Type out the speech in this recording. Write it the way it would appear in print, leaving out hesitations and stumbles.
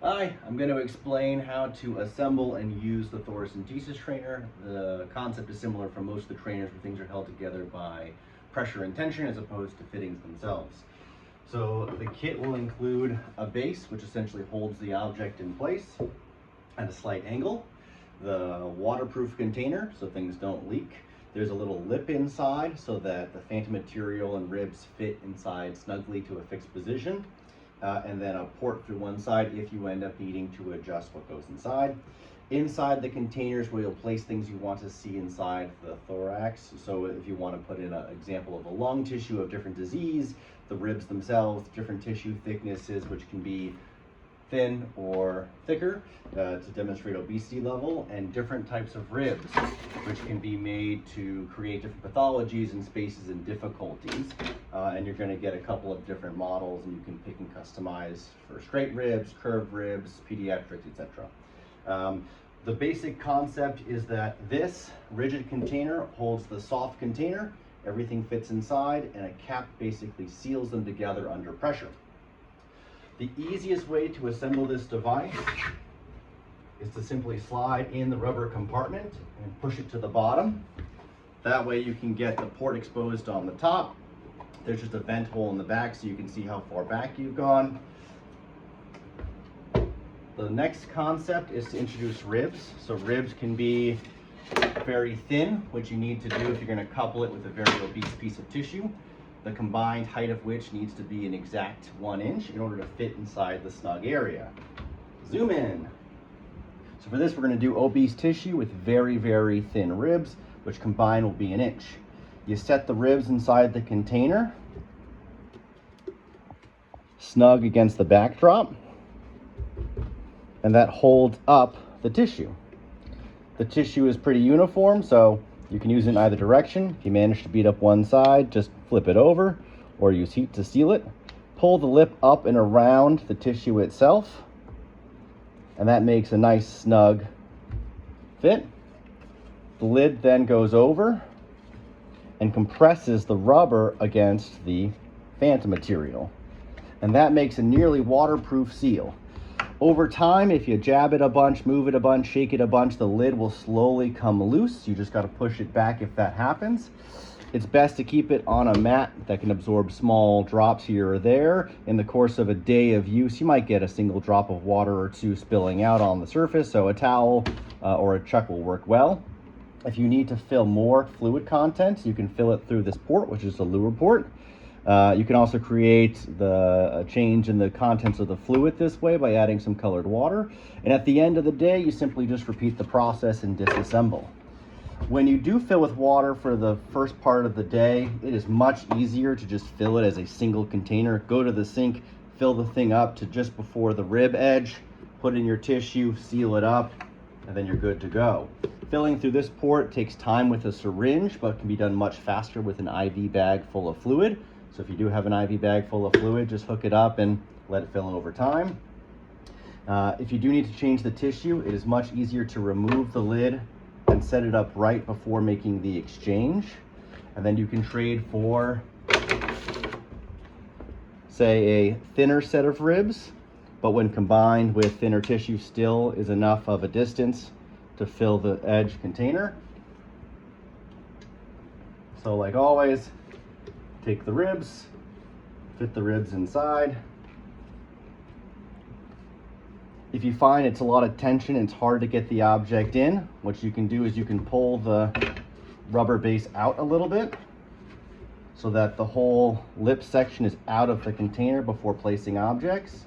Hi, I'm going to explain how to assemble and use the Thoracentesis trainer. The concept is similar from most of the trainers where things are held together by pressure and tension as opposed to fittings themselves. So the kit will include a base, which essentially holds the object in place at a slight angle, the waterproof container so things don't leak. There's a little lip inside so that the phantom material and ribs fit inside snugly to a fixed position. And then a port through one side if you end up needing to adjust what goes inside. Inside the containers where you'll place things you want to see inside the thorax. So if you want to put in an example of a lung tissue of different disease, the ribs themselves, different tissue thicknesses, which can be thin or thicker to demonstrate obesity level, and different types of ribs, which can be made to create different pathologies and spaces and difficulties. And you're going to get a couple of different models, and you can pick and customize for straight ribs, curved ribs, pediatrics, etc. The basic concept is that this rigid container holds the soft container, everything fits inside, and a cap basically seals them together under pressure. The easiest way to assemble this device is to simply slide in the rubber compartment and push it to the bottom. That way you can get the port exposed on the top. There's just a vent hole in the back so you can see how far back you've gone. The next concept is to introduce ribs. So ribs can be very thin, which you need to do if you're going to couple it with a very obese piece of tissue, the combined height of which needs to be an exact 1 inch in order to fit inside the snug area. Zoom in. So for this, we're going to do obese tissue with very, very thin ribs, which combined will be 1 inch. You set the ribs inside the container, snug against the backdrop, and that holds up the tissue. The tissue is pretty uniform, so you can use it in either direction. If you manage to beat up one side, just flip it over or use heat to seal it. Pull the lip up and around the tissue itself, and that makes a nice snug fit. The lid then goes over and compresses the rubber against the phantom material, and that makes a nearly waterproof seal. Over time, if you jab it a bunch, move it a bunch, shake it a bunch, the lid will slowly come loose. You just got to push it back if that happens. It's best to keep it on a mat that can absorb small drops here or there. In the course of a day of use, you might get a single drop of water or two spilling out on the surface, so a towel or a chuck will work well. If you need to fill more fluid content, you can fill it through this port, which is the lure port. You can also create the change in the contents of the fluid this way by adding some colored water. And at the end of the day, you simply just repeat the process and disassemble. When you do fill with water for the first part of the day, it is much easier to just fill it as a single container. Go to the sink, fill the thing up to just before the rib edge, put in your tissue, seal it up, and then you're good to go. Filling through this port takes time with a syringe, but can be done much faster with an IV bag full of fluid. So if you do have an IV bag full of fluid, just hook it up and let it fill in over time. If you do need to change the tissue, it is much easier to remove the lid and set it up right before making the exchange. And then you can trade for, say, a thinner set of ribs, but when combined with thinner tissue still is enough of a distance to fill the edge container. So like always, take the ribs, fit the ribs inside. If you find it's a lot of tension, it's hard to get the object in, what you can do is you can pull the rubber base out a little bit so that the whole lip section is out of the container before placing objects.